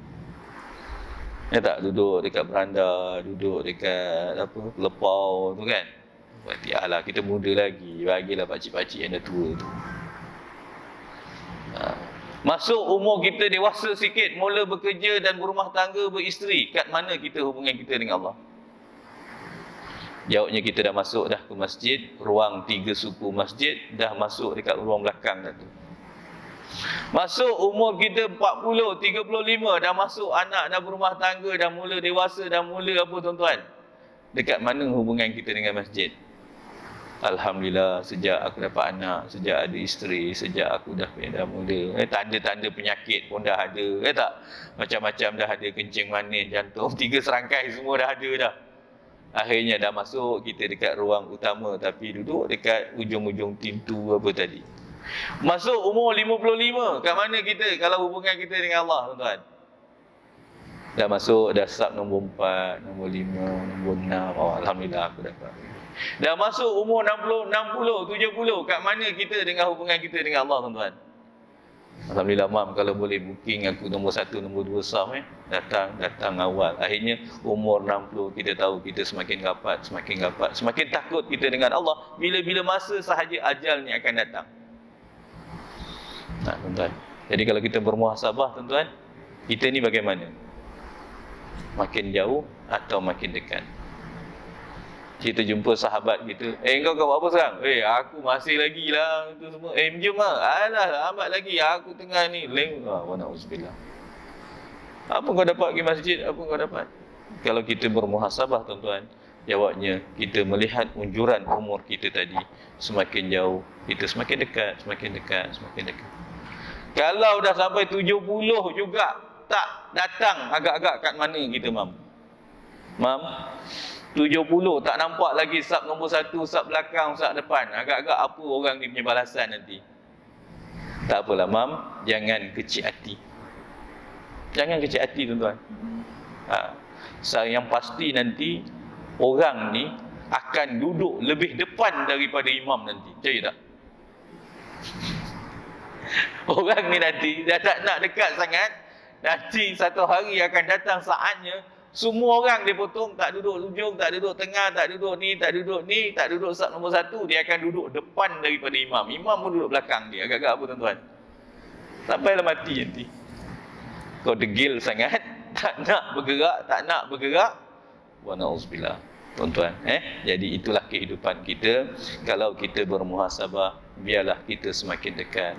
Ya tak? Duduk dekat beranda, duduk dekat apa, lepau tu kan. Berarti alah kita muda lagi, bagilah pakcik-pakcik yang dah tua tu. Masuk umur kita dewasa sikit, mula bekerja dan berumah tangga, beristeri. Kat mana kita hubungan kita dengan Allah? Jawabnya kita dah masuk dah ke masjid, ruang 3 suku masjid, dah masuk dekat ruang belakang dah tu. Masuk umur kita 40, 35, dah masuk anak, dah berumah tangga, dah mula dewasa, dah mula apa tuan-tuan? Dekat mana hubungan kita dengan masjid? Alhamdulillah, sejak aku dapat anak, sejak ada isteri, sejak aku dah mula, tanda-tanda penyakit pun dah ada, tak? Macam-macam dah ada, kencing manis, jantung, 3 serangkai semua dah ada dah. Akhirnya dah masuk kita dekat ruang utama, tapi duduk dekat ujung-ujung pintu apa tadi. Masuk umur 55, kat mana kita kalau hubungan kita dengan Allah tuan-tuan? Dah masuk, dah sub nombor 4, nombor 5, nombor 6, Alhamdulillah aku dapat. Dah masuk umur 60, 70, kat mana kita dengan hubungan kita dengan Allah tuan-tuan? Alhamdulillah mam, kalau boleh booking aku nombor 1, nombor 2 saf datang awal. Akhirnya umur 60 kita tahu kita semakin rapat, semakin takut kita dengan Allah bila-bila masa sahaja ajal ni akan datang. Tuan-tuan. Jadi kalau kita bermuhasabah tuan-tuan, kita ni bagaimana? Makin jauh atau makin dekat? Kita jumpa sahabat kita, kau buat apa sekarang? Aku masih lagi lah itu semua. Jom lah. Alah, amat lagi. Aku tengah ni. Wa na'udzubillah. Apa kau dapat pergi masjid? Apa kau dapat? Kalau kita bermuhasabah tuan-tuan, jawabnya kita melihat unjuran umur kita tadi semakin jauh, kita semakin dekat, semakin dekat, semakin dekat. Kalau dah sampai 70 juga tak datang, agak-agak kat mana kita, Mam? Mam, 70 tak nampak lagi sub nombor 1, sub belakang, sub depan. Agak-agak apa orang ni punya balasan nanti? Tak apalah, Mam, jangan kecil hati. Jangan kecil hati, tuan-tuan. Yang pasti nanti orang ni akan duduk lebih depan daripada imam nanti. Percaya tak? Orang ni nanti dah tak nak dekat sangat. Nanti satu hari akan datang saatnya semua orang dia potong, tak duduk ujung, tak duduk tengah, tak duduk ni, tak duduk ni, tak duduk sub nombor 1. Dia akan duduk depan daripada imam. Imam pun duduk belakang dia. Agak-agak apa, tuan-tuan? Sampailah mati nanti. Kau degil sangat, tak nak bergerak. Wa na'udzubillah. Tuan-tuan, jadi itulah kehidupan kita. Kalau kita bermuhasabah, biarlah kita semakin dekat.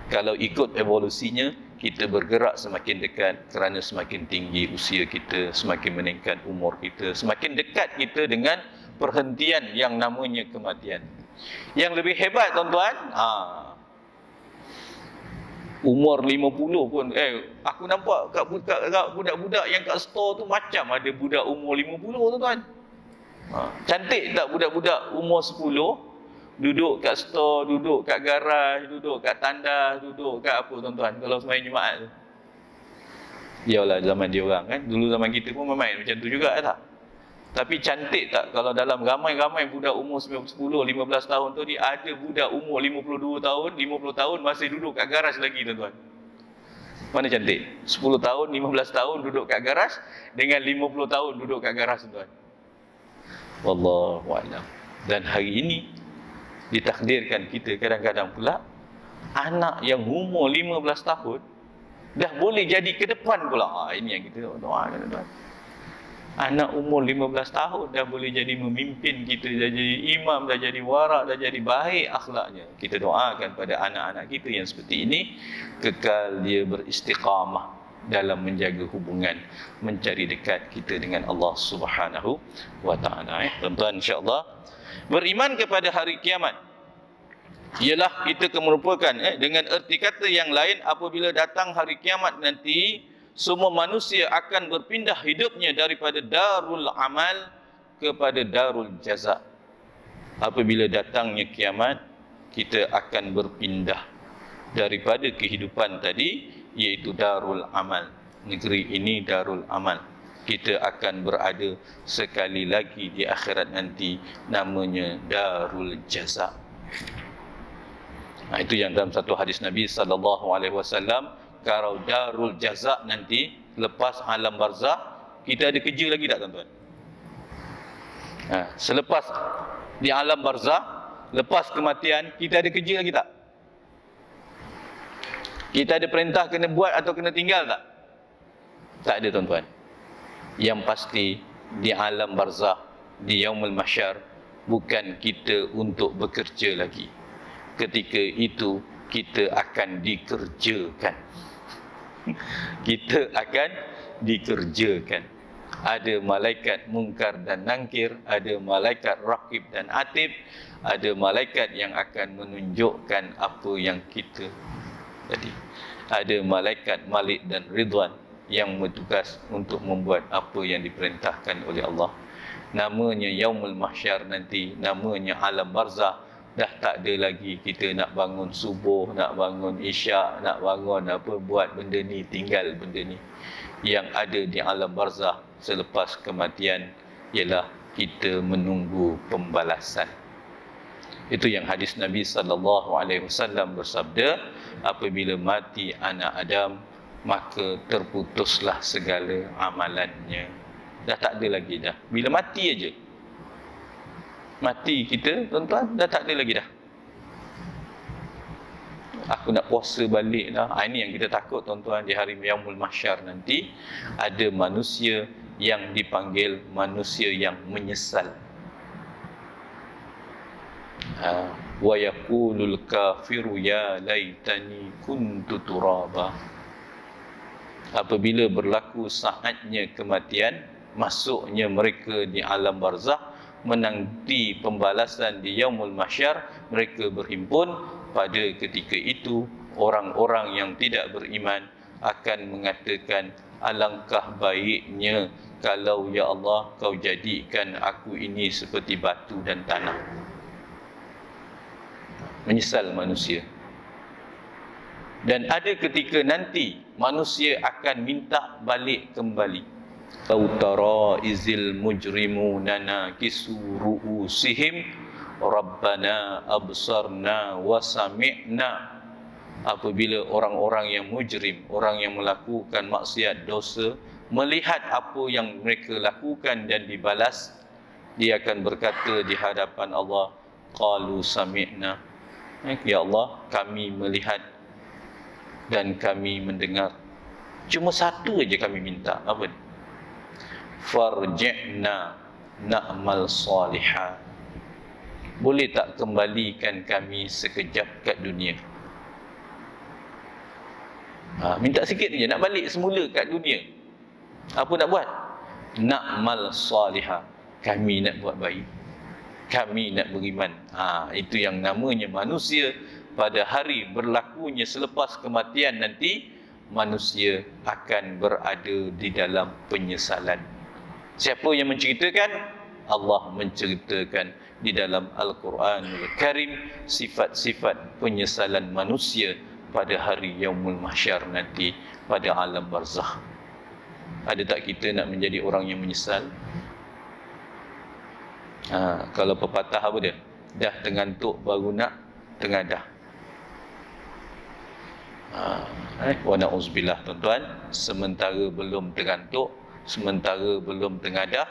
Kalau ikut evolusinya, kita bergerak semakin dekat kerana semakin tinggi usia kita, semakin meningkat umur kita, semakin dekat kita dengan perhentian yang namanya kematian. Yang lebih hebat, tuan-tuan, umur 50 pun, aku nampak kat budak-budak yang kat store tu macam ada budak umur 50, tuan-tuan. Cantik tak budak-budak umur 10 duduk kat store, duduk kat garaj, duduk kat tandas, duduk kat apa, tuan-tuan, kalau sembahyang Jumaat tu. Yalah, zaman dia orang kan. Dulu zaman kita pun main macam tu juga tak? Tapi cantik tak kalau dalam ramai-ramai budak umur 10, 15 tahun tu, dia ada budak umur 52 tahun, 50 tahun masih duduk kat garaj lagi, tuan-tuan. Mana cantik? 10 tahun, 15 tahun duduk kat garaj dengan 50 tahun duduk kat garaj, tuan-tuan. Wallahu a'lam. Dan hari ini ditakdirkan kita kadang-kadang pula anak yang umur 15 tahun dah boleh jadi ke depan pula. Ini yang kita doakan, tuan-tuan. Anak umur 15 tahun dah boleh jadi memimpin kita, dah jadi imam, dah jadi warak, dah jadi baik akhlaknya. Kita doakan pada anak-anak kita yang seperti ini, kekal dia beristiqamah dalam menjaga hubungan, mencari dekat kita dengan Allah Subhanahu wa ta'ala. Tuan-tuan, insya-Allah beriman kepada hari kiamat ialah kita merupakan dengan erti kata yang lain, apabila datang hari kiamat nanti, semua manusia akan berpindah hidupnya daripada darul amal kepada darul jaza. Apabila datangnya kiamat, kita akan berpindah daripada kehidupan tadi, iaitu darul amal. Negeri ini darul amal. Kita akan berada sekali lagi di akhirat nanti, namanya darul jaza. Itu yang dalam satu hadis Nabi SAW, kalau darul jaza nanti, lepas alam barzah, kita ada kerja lagi tak, tuan-tuan? Selepas di alam barzah, lepas kematian, kita ada kerja lagi tak? Kita ada perintah kena buat atau kena tinggal tak? Tak ada, tuan-tuan. Yang pasti di alam barzah, di yaumul mahsyar, bukan kita untuk bekerja lagi. Ketika itu kita akan dikerjakan. Kita akan dikerjakan. Ada malaikat munkar dan nangkir, ada malaikat raqib dan atid, ada malaikat yang akan menunjukkan apa yang kita tadi. Ada malaikat Malik dan Ridwan yang bertugas untuk membuat apa yang diperintahkan oleh Allah. Namanya yaumul mahsyar nanti, namanya alam barzah. Dah tak ada lagi kita nak bangun subuh, nak bangun isyak, nak bangun apa, buat benda ni, tinggal benda ni. Yang ada di alam barzah selepas kematian ialah kita menunggu pembalasan. Itu yang hadis Nabi SAW bersabda, apabila mati anak Adam, maka terputuslah segala amalannya. Dah tak ada lagi dah. Bila mati aja, mati kita, tuan-tuan, dah tak ada lagi dah. Aku nak puasa balik dah. Ini yang kita takut, tuan-tuan, di hari yaumul mahsyar nanti. Ada manusia yang dipanggil manusia yang menyesal. Wa yaqulul kafiru ya laitani kuntu turaba. Apabila berlaku saatnya kematian, masuknya mereka di alam barzah, menanti pembalasan di yaumul mahsyar, mereka berhimpun. Pada ketika itu orang-orang yang tidak beriman akan mengatakan, alangkah baiknya kalau ya Allah kau jadikan aku ini seperti batu dan tanah. Menyesal manusia. Dan ada ketika nanti manusia akan minta balik kembali. Lau tara izil mujrimuna nakisu ru'usihim rabbana absarna wa sami'na. Apabila orang-orang yang mujrim, orang yang melakukan maksiat dosa, melihat apa yang mereka lakukan dan dibalas, dia akan berkata di hadapan Allah, qalu sami'na. Ya Allah, kami melihat dan kami mendengar. Cuma satu aja kami minta, apa? Farji'na na'mal salihah. Boleh tak kembalikan kami sekejap kat dunia? Minta sikit je, nak balik semula kat dunia. Apa nak buat? Na'mal salihah. Kami nak buat baik, kami nak beriman. Itu yang namanya manusia. Pada hari berlakunya selepas kematian nanti, manusia akan berada di dalam penyesalan. Siapa yang menceritakan? Allah menceritakan di dalam Al-Quranul Karim sifat-sifat penyesalan manusia pada hari Yaumul Mahsyar nanti, pada alam barzakh. Ada tak kita nak menjadi orang yang menyesal? Kalau pepatah apa dia? Dah tengantuk baru nak tengadah. Wa na'uzubillah tuan-tuan, sementara belum tergantuk, sementara belum tengadah,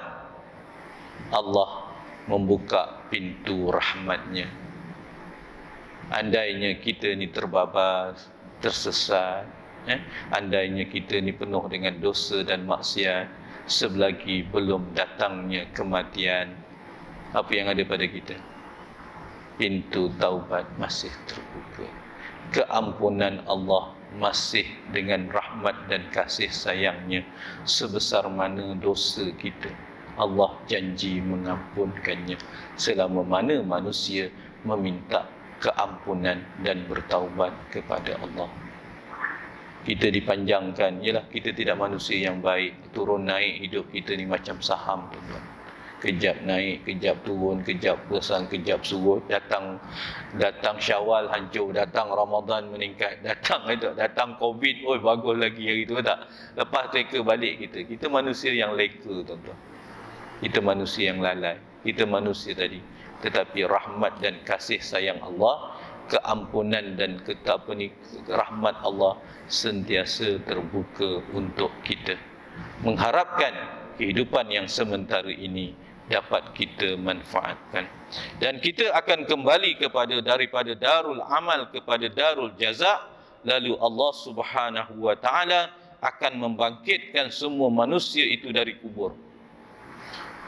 Allah membuka pintu rahmatnya. Andainya kita ni terbabas, tersesat, andainya kita ni penuh dengan dosa dan maksiat, selagi belum datangnya kematian, apa yang ada pada kita? Pintu taubat masih terbuka. Keampunan Allah masih dengan rahmat dan kasih sayangnya. Sebesar mana dosa kita, Allah janji mengampunkannya selama mana manusia meminta keampunan dan bertaubat kepada Allah. Kita dipanjangkan, ialah kita tidak manusia yang baik. Turun naik hidup kita ni macam saham, tuan-tuan. Kejap naik, kejap turun, kejap pesang, kejap surut. Datang Syawal hancur, datang Ramadan meningkat, datang Covid, bagus lagi hari tu, tak? Lepas teka balik kita. Kita manusia yang leka, tuan-tuan. Kita manusia yang lalai. Kita manusia tadi. Tetapi rahmat dan kasih sayang Allah, keampunan dan rahmat Allah sentiasa terbuka untuk kita. Mengharapkan kehidupan yang sementara ini dapat kita manfaatkan. Dan kita akan kembali daripada darul amal kepada darul jaza. Lalu Allah Subhanahu wa ta'ala akan membangkitkan semua manusia itu dari kubur.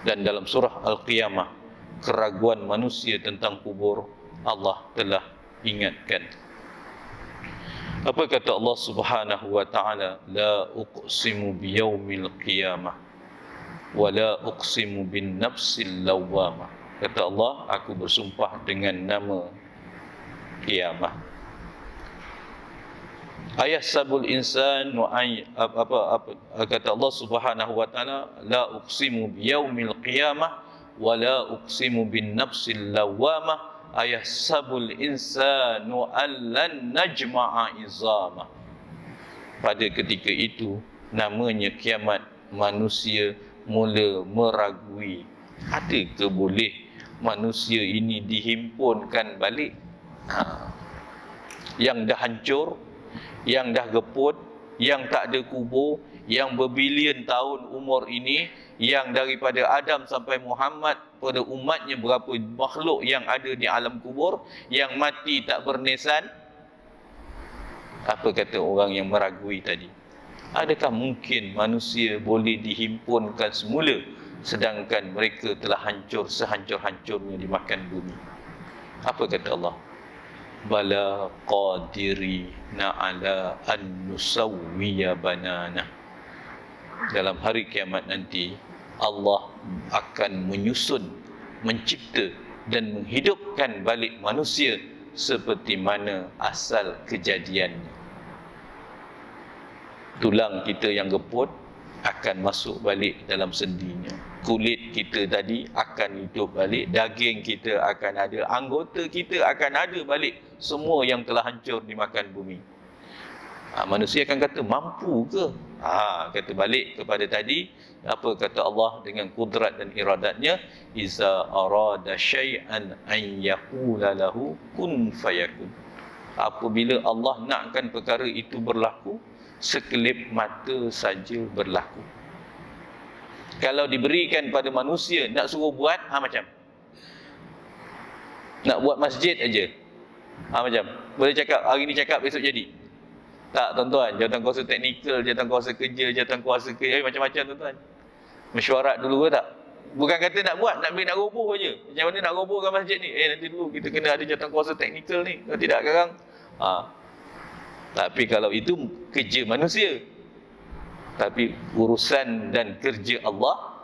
Dan dalam surah Al-Qiyamah, keraguan manusia tentang kubur, Allah telah ingatkan. Apa kata Allah Subhanahu wa ta'ala? La uqsimu biyaumil qiyamah wa la uqsimu bin nafsil lawwamah. Kata Allah, aku bersumpah dengan nama kiamah. Ayahsabul insan wa kata Allah Subhanahu wa ta'ala, la uqsimu biyaumil qiyamah wa la uqsimu bin nafsil lawwamah. Ayahsabul insanu allan najma'a izama. Pada ketika itu, namanya kiamat, manusia mula meragui, adakah boleh manusia ini dihimpunkan balik? Yang dah hancur, yang dah geput, yang tak ada kubur, yang berbilion tahun umur ini, yang daripada Adam sampai Muhammad, pada umatnya berapa makhluk yang ada di alam kubur, yang mati tak bernisan. Apa kata orang yang meragui tadi? Adakah mungkin manusia boleh dihimpunkan semula sedangkan mereka telah hancur sehancur-hancurnya dimakan bumi? Apa kata Allah? Bala qadirina ala an nusawwiya banana. Dalam hari kiamat nanti, Allah akan menyusun, mencipta dan menghidupkan balik manusia seperti mana asal kejadiannya. Tulang kita yang geput akan masuk balik dalam sendinya. Kulit kita tadi akan hidup balik. Daging kita akan ada. Anggota kita akan ada balik. Semua yang telah hancur dimakan bumi. Manusia akan kata, mampu ke? Kata balik kepada tadi. Apa kata Allah dengan kudrat dan iradatnya? Iza arada syai'an an yaqula lahu kun fayakun. Apabila Allah nakkan perkara itu berlaku, sekelip mata saja berlaku. Kalau diberikan pada manusia nak suruh buat, macam nak buat masjid aja, macam boleh cakap hari ni cakap besok jadi. Tak tuan-tuan, jawatankuasa teknikal, jawatankuasa kerja, jawatankuasa kerja, macam-macam tuan-tuan. Mesyuarat dulu ke tak? Bukan kata nak buat, nak roboh aja. Macam mana nak robohkan masjid ni? Nanti dulu kita kena ada jawatankuasa teknikal ni. Kalau tidak sekarang, tapi kalau itu kerja manusia. Tapi urusan dan kerja Allah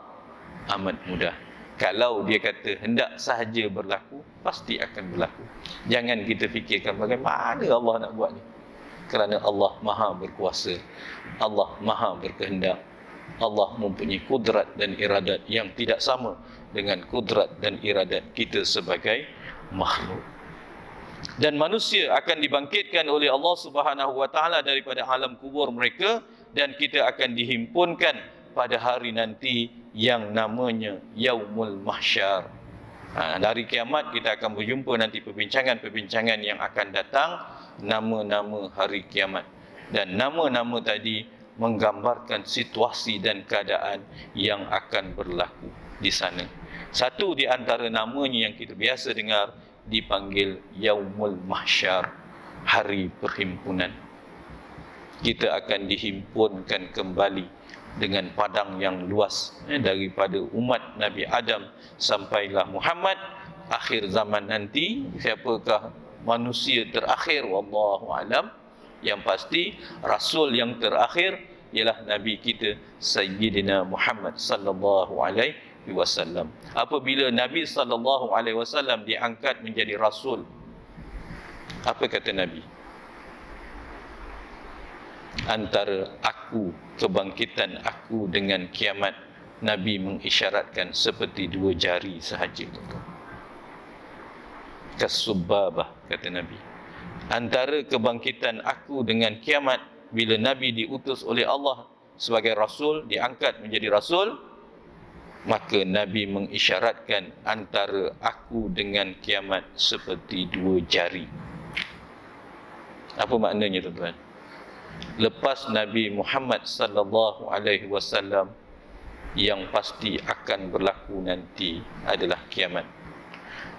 amat mudah. Kalau dia kata hendak sahaja berlaku, pasti akan berlaku. Jangan kita fikirkan bagaimana Allah nak buat ni. Kerana Allah Maha berkuasa, Allah Maha berkehendak, Allah mempunyai kudrat dan iradat yang tidak sama dengan kudrat dan iradat kita sebagai makhluk. Dan manusia akan dibangkitkan oleh Allah Subhanahu wa taala daripada alam kubur mereka, dan kita akan dihimpunkan pada hari nanti yang namanya Yaumul Mahsyar. Dari kiamat kita akan berjumpa nanti perbincangan-perbincangan yang akan datang, nama-nama hari kiamat. Dan nama-nama tadi menggambarkan situasi dan keadaan yang akan berlaku di sana. Satu di antara namanya yang kita biasa dengar dipanggil Yaumul Mahsyar, hari perhimpunan. Kita akan dihimpunkan kembali dengan padang yang luas, daripada umat Nabi Adam sampailah Muhammad. Akhir zaman nanti, siapakah manusia terakhir? Wallahu alam. Yang pasti rasul yang terakhir ialah Nabi kita Sayyidina Muhammad sallallahu alaihi wasallam. Apabila Nabi sallallahu alaihi wasallam diangkat menjadi rasul, apa kata Nabi? Antara aku, kebangkitan aku dengan kiamat, Nabi mengisyaratkan seperti dua jari sahaja. Kasubabah, kata Nabi. Antara kebangkitan aku dengan kiamat, bila Nabi diutus oleh Allah sebagai rasul, diangkat menjadi rasul, maka Nabi mengisyaratkan antara aku dengan kiamat seperti dua jari. Apa maknanya tuan-tuan? Lepas Nabi Muhammad sallallahu alaihi wasallam, yang pasti akan berlaku nanti adalah kiamat.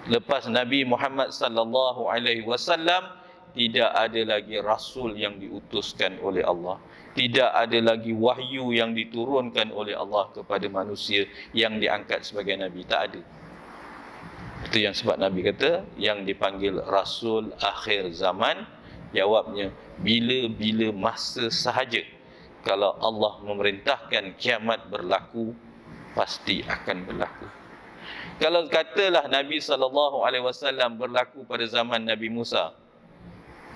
Lepas Nabi Muhammad sallallahu alaihi wasallam, tidak ada lagi rasul yang diutuskan oleh Allah. Tidak ada lagi wahyu yang diturunkan oleh Allah kepada manusia yang diangkat sebagai nabi. Tak ada. Itu yang sebab Nabi kata yang dipanggil rasul akhir zaman. Jawabnya, bila-bila masa sahaja. Kalau Allah memerintahkan kiamat berlaku, pasti akan berlaku. Kalau katalah Nabi SAW berlaku pada zaman Nabi Musa,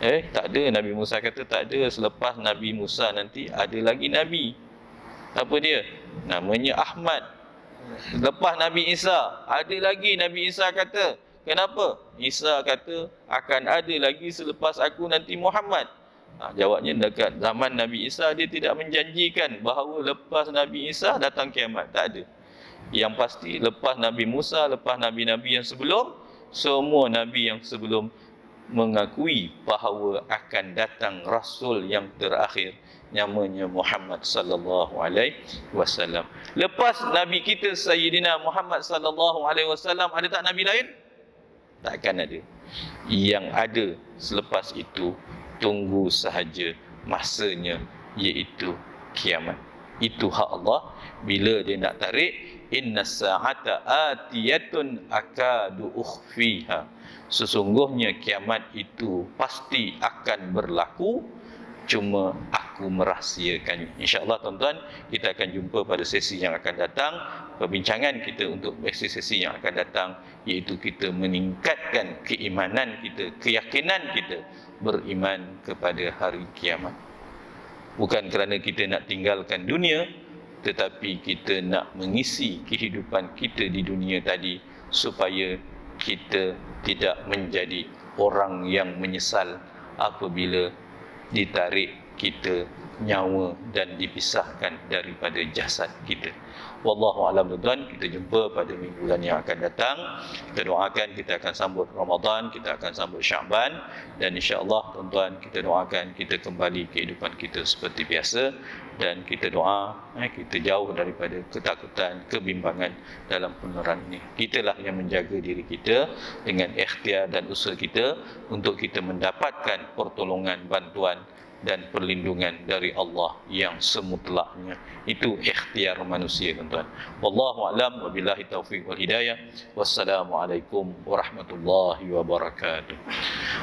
tak ada. Nabi Musa kata tak ada. Selepas Nabi Musa nanti ada lagi Nabi. Apa dia? Namanya Ahmad. Lepas Nabi Isa, ada lagi Nabi Isa kata. Kenapa? Isa kata akan ada lagi selepas aku nanti Muhammad. Jawabnya, dekat zaman Nabi Isa dia tidak menjanjikan bahawa lepas Nabi Isa datang kiamat. Tak ada. Yang pasti lepas Nabi Musa, lepas Nabi-Nabi yang sebelum, semua Nabi yang sebelum mengakui bahawa akan datang Rasul yang terakhir, namanya Muhammad sallallahu alaihi wasallam. Lepas Nabi kita Sayyidina Muhammad sallallahu alaihi wasallam, ada tak Nabi lain? Takkan ada. Yang ada selepas itu, tunggu sahaja masanya, iaitu kiamat. Itu hak Allah. Bila dia nak tarik, inna sa'ata atiyatun akadu ukhfiha. Sesungguhnya kiamat itu pasti akan berlaku. cuma aku merahsiakannya. InsyaAllah tuan-tuan, kita akan jumpa pada sesi yang akan datang. Perbincangan kita untuk sesi-sesi yang akan datang, iaitu kita meningkatkan keimanan kita, keyakinan kita beriman kepada hari kiamat. Bukan kerana kita nak tinggalkan dunia, tetapi kita nak mengisi kehidupan kita di dunia tadi supaya kita tidak menjadi orang yang menyesal apabila ditarik kita nyawa dan dipisahkan daripada jasad kita. Wallahu a'lam tuan-tuan, kita jumpa pada minggu yang akan datang. Kita doakan kita akan sambut Ramadan, kita akan sambut Syaban, dan insya-Allah tuan-tuan, kita doakan kita kembali kehidupan kita seperti biasa, dan kita doa kita jauh daripada ketakutan, kebimbangan dalam penerangan ini. Kitalah yang menjaga diri kita dengan ikhtiar dan usaha kita untuk kita mendapatkan pertolongan, bantuan dan perlindungan dari Allah yang semutlaknya. Itu ikhtiar manusia tuan-tuan. Wallahu a'lam, wabillahi taufiq wal hidayah. Wassalamualaikum warahmatullahi wabarakatuh.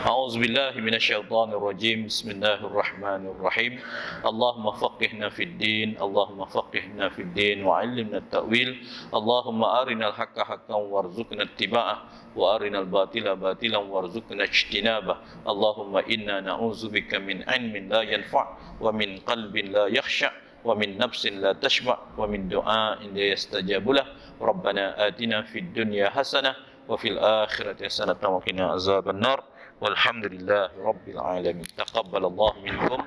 A'udzubillahi minasyaitonir rajim. Bismillahirrahmanirrahim. Allahumma faqihna fid din, Allahumma faqihna fid din wa 'allimna at-ta'wil. Allahumma arinal haqqa haqqan warzuqna ittiba'ah wa arinal batila batilan warzuqna ijtinabah. Allahumma inna na'udzubika min 'ilmin la yanfa' wa min qalbin la yakhsha' wa min nafsin la tashba' wa min du'ain la yastajabu lah. Rabbana atina fid dunya hasanah wa fil akhirati hasanah wa qina azaban nar. Walhamdulillahi rabbil alamin. Taqabbalallahu minkum